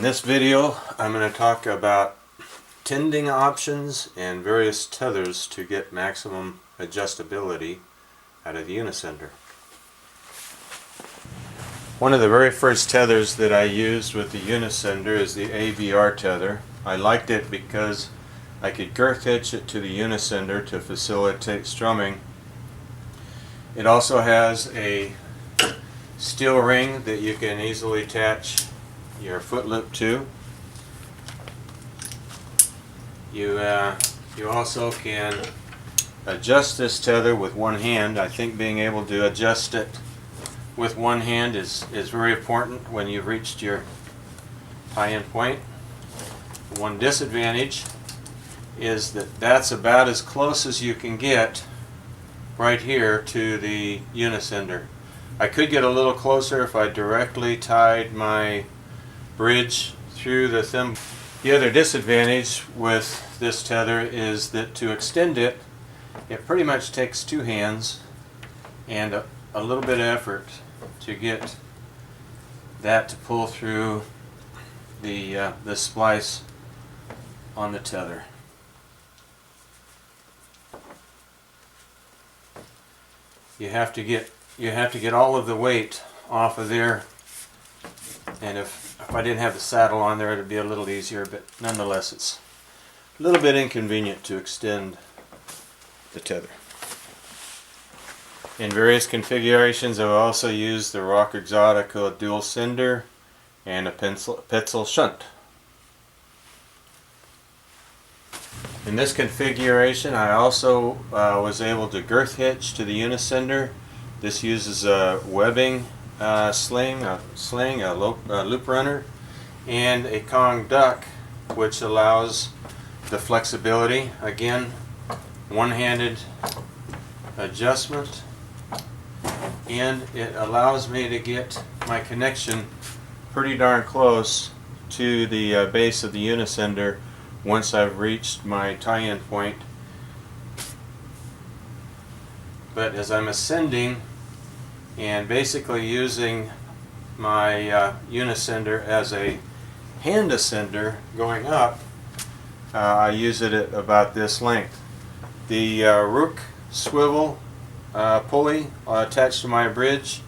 this video, I'm going to talk about tending options and various tethers to get maximum adjustability out of the Unicender. One of the very first tethers that I used with the Unicender is the Avr Tether. I liked it because I could girth hitch it to the Unicender to facilitate strumming. It also has a steel ring that you can easily attach your foot loop to. You also can adjust this tether with one hand. I think being able to adjust it with one hand is very important when you've reached your tie-in point. One disadvantage is that that's about as close as you can get right here to the Unicender. I could get a little closer if I directly tied my bridge through the thimble. The other disadvantage with this tether is that to extend it, it pretty much takes two hands and a little bit of effort to get that to pull through the splice on the tether. You have to get all of the weight off of there, and if I didn't have the saddle on there, it would be a little easier, but nonetheless it's a little bit inconvenient to extend the tether. In various configurations, I've also used the Rock Exotica dual sender and a Petzl shunt. In this configuration, I also was able to girth hitch to the Unicender. This uses a webbing sling, a loop runner, and a Kong duck, which allows the flexibility. Again, one-handed adjustment, and it allows me to get my connection pretty darn close to the base of the Unicender once I've reached my tie-in point. But as I'm ascending and basically using my Unicender as a hand ascender going up, I use it at about this length. The Rook swivel pulley attached to my bridge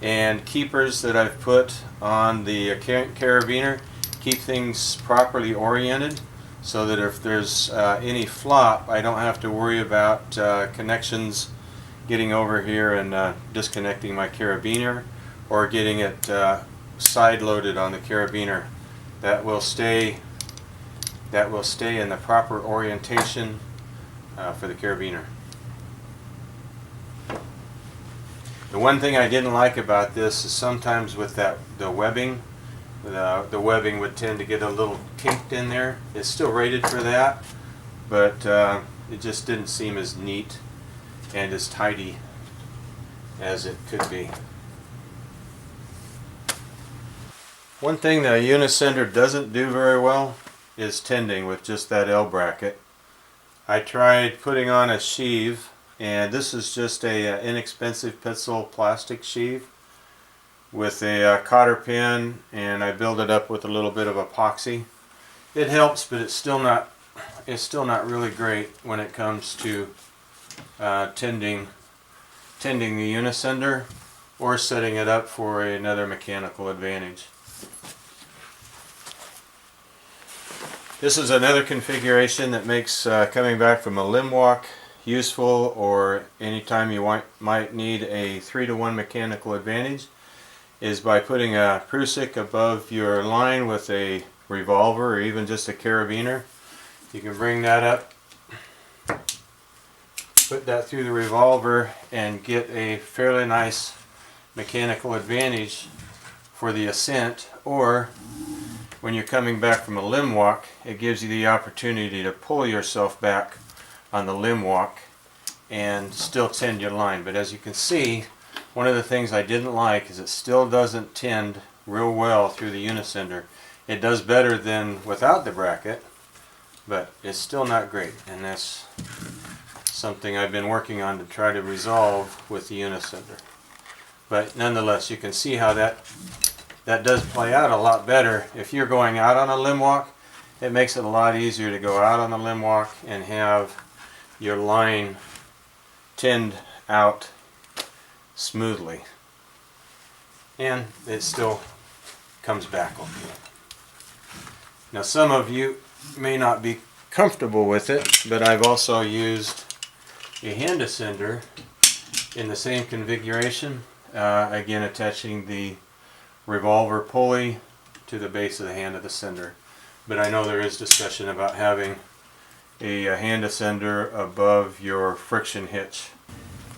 and keepers that I've put on the carabiner keep things properly oriented, so that if there's any flop, I don't have to worry about connections getting over here and disconnecting my carabiner, or getting it side loaded on the carabiner. That will stay in the proper orientation for the carabiner. The one thing I didn't like about this is sometimes with the webbing, the webbing would tend to get a little kinked in there. It's still rated for that, but it just didn't seem as neat and as tidy as it could be. One thing that a Unicender doesn't do very well is tending with just that L bracket. I tried putting on a sheave, and this is just a inexpensive Petzl plastic sheave with a cotter pin, and I build it up with a little bit of epoxy. It helps, but it's still not really great when it comes to tending the Unicender or setting it up for another mechanical advantage. This is another configuration that makes coming back from a limb walk useful, or anytime you might need a 3-to-1 mechanical advantage, is by putting a prusik above your line with a revolver or even just a carabiner. You can bring that up, put that through the revolver, and get a fairly nice mechanical advantage for the ascent. Or when you're coming back from a limb walk, it gives you the opportunity to pull yourself back on the limb walk and still tend your line. But as you can see, one of the things I didn't like is it still doesn't tend real well through the Unicender. It does better than without the bracket, but it's still not great, and that's something I've been working on to try to resolve with the Unicender. But nonetheless, you can see how that that does play out a lot better. If you're going out on a limb walk, it makes it a lot easier to go out on the limb walk and have your line tend out smoothly. And it still comes back okay. Now some of you may not be comfortable with it, but I've also used a hand ascender in the same configuration, again attaching the revolver pulley to the base of the hand of the sender. But I know there is discussion about having a hand ascender above your friction hitch.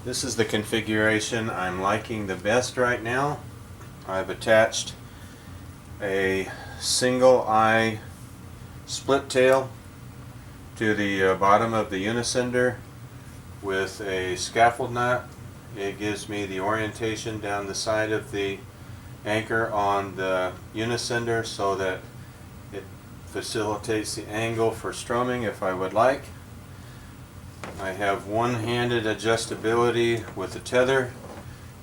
This is the configuration I'm liking the best right now. I've attached a single eye split tail to the bottom of the Unicender with a scaffold nut. It gives me the orientation down the side of the anchor on the Unicender so that it facilitates the angle for strumming if I would like. I have one-handed adjustability with the tether.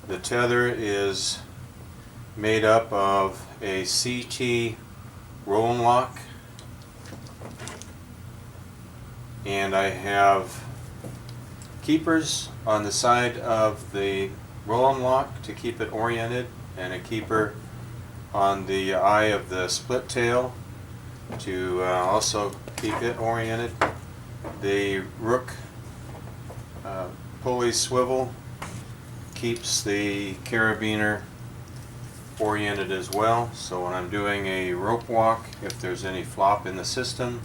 The tether is made up of a CT roll and lock, and I have keepers on the side of the roll and lock to keep it oriented, and a keeper on the eye of the split tail to also keep it oriented. The rook pulley swivel keeps the carabiner oriented as well, so when I'm doing a rope walk, if there's any flop in the system,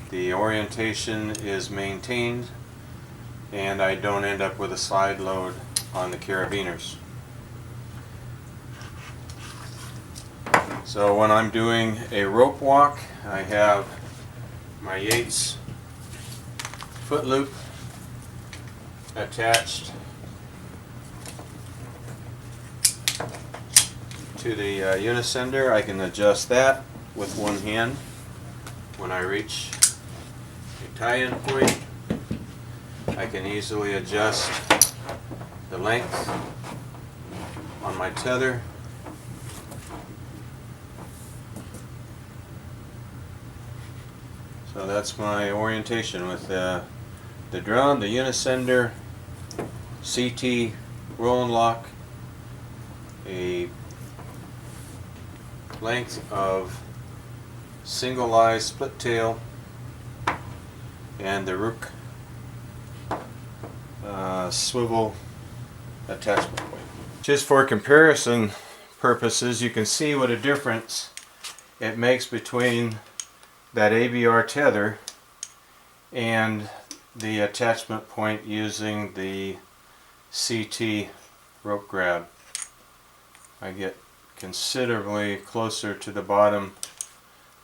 the orientation is maintained and I don't end up with a slide load on the carabiners. So when I'm doing a rope walk, I have my Yates foot loop attached to the Unicender. I can adjust that with one hand when I reach a tie-in point. I can easily adjust the length on my tether. So that's my orientation with the drum, the Unicender, CT roll and lock, a length of single eye split tail, and the rook swivel attachment point. Just for comparison purposes, you can see what a difference it makes between that Avr tether and the attachment point using the CT rope grab. I get considerably closer to the bottom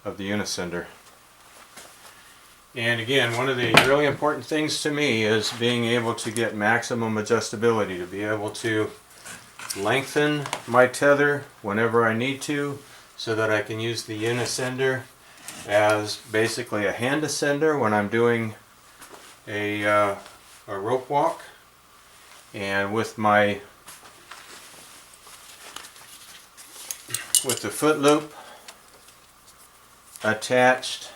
of the Unicender. And again, one of the really important things to me is being able to get maximum adjustability, to be able to lengthen my tether whenever I need to, so that I can use the Unicender as basically a hand ascender when I'm doing a rope walk, and with the foot loop attached,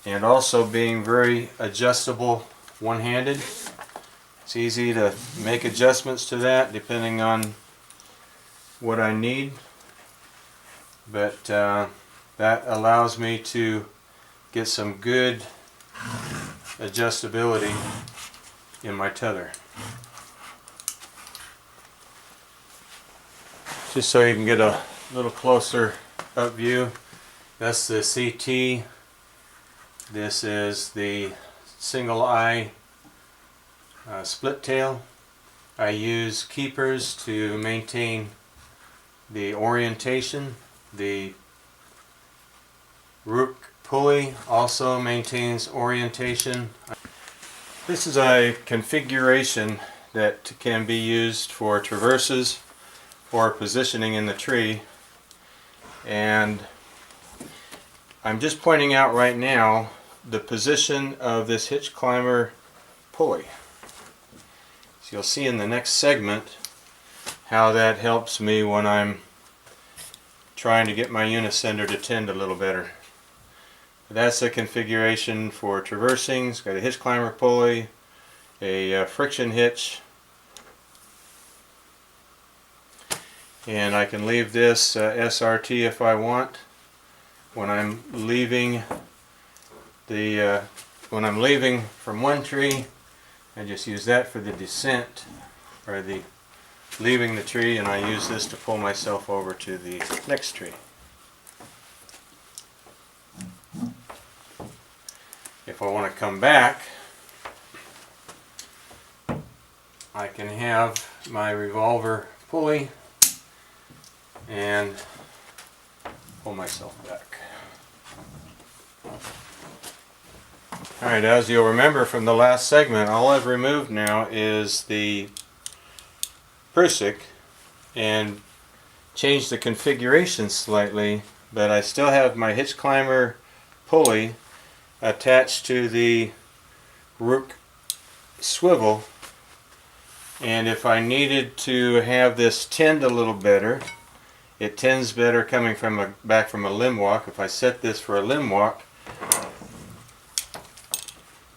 and also being very adjustable one-handed. It's easy to make adjustments to that depending on what I need, but that allows me to get some good adjustability in my tether. Just so you can get a little closer up view, that's the CT. This is the single eye split tail. I use keepers to maintain the orientation. The rook pulley also maintains orientation. This is a configuration that can be used for traverses or positioning in the tree, and I'm just pointing out right now the position of this hitch climber pulley. So you'll see in the next segment how that helps me when I'm trying to get my Unicender to tend a little better. That's a configuration for traversing. It's got a hitch climber pulley, a friction hitch, and I can leave this SRT if I want. When I'm leaving from one tree, I just use that for the descent, or the leaving the tree, and I use this to pull myself over to the next tree. If I want to come back, I can have my revolver pulley and pull myself back. Alright, as you'll remember from the last segment, all I've removed now is the prusik and changed the configuration slightly, but I still have my hitch climber pulley attached to the rook swivel, and if I needed to have this tend a little better, it tends better coming from back from a limb walk. If I set this for a limb walk,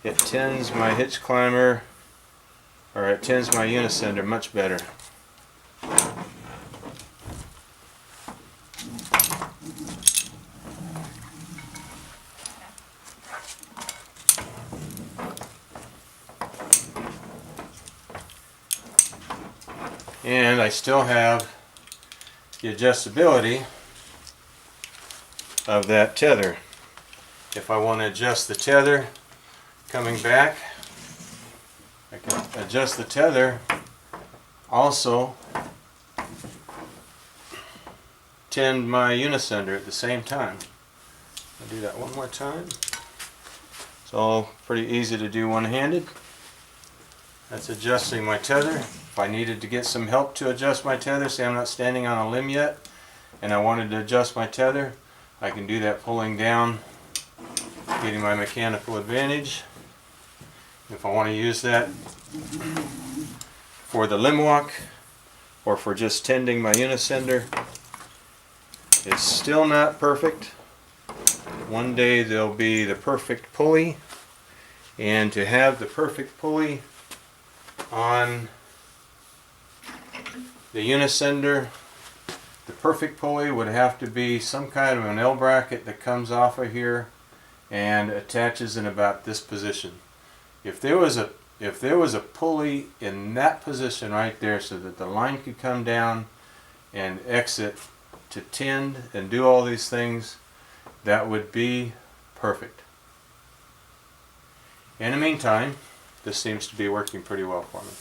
it tends my hitch climber, or it tends my Unicender much better. And I still have the adjustability of that tether. If I want to adjust the tether coming back, I can adjust the tether, also tend my Unicender at the same time. I'll do that one more time. It's all pretty easy to do one-handed. That's adjusting my tether. If I needed to get some help to adjust my tether, say I'm not standing on a limb yet, and I wanted to adjust my tether, I can do that pulling down, getting my mechanical advantage. If I want to use that for the limb walk, or for just tending my Unicender, it's still not perfect. One day there'll be the perfect pulley, and to have the perfect pulley on the Unicender, the perfect pulley would have to be some kind of an L bracket that comes off of here and attaches in about this position. If there was a pulley in that position right there, so that the line could come down and exit to tend and do all these things, that would be perfect. In the meantime, this seems to be working pretty well for me.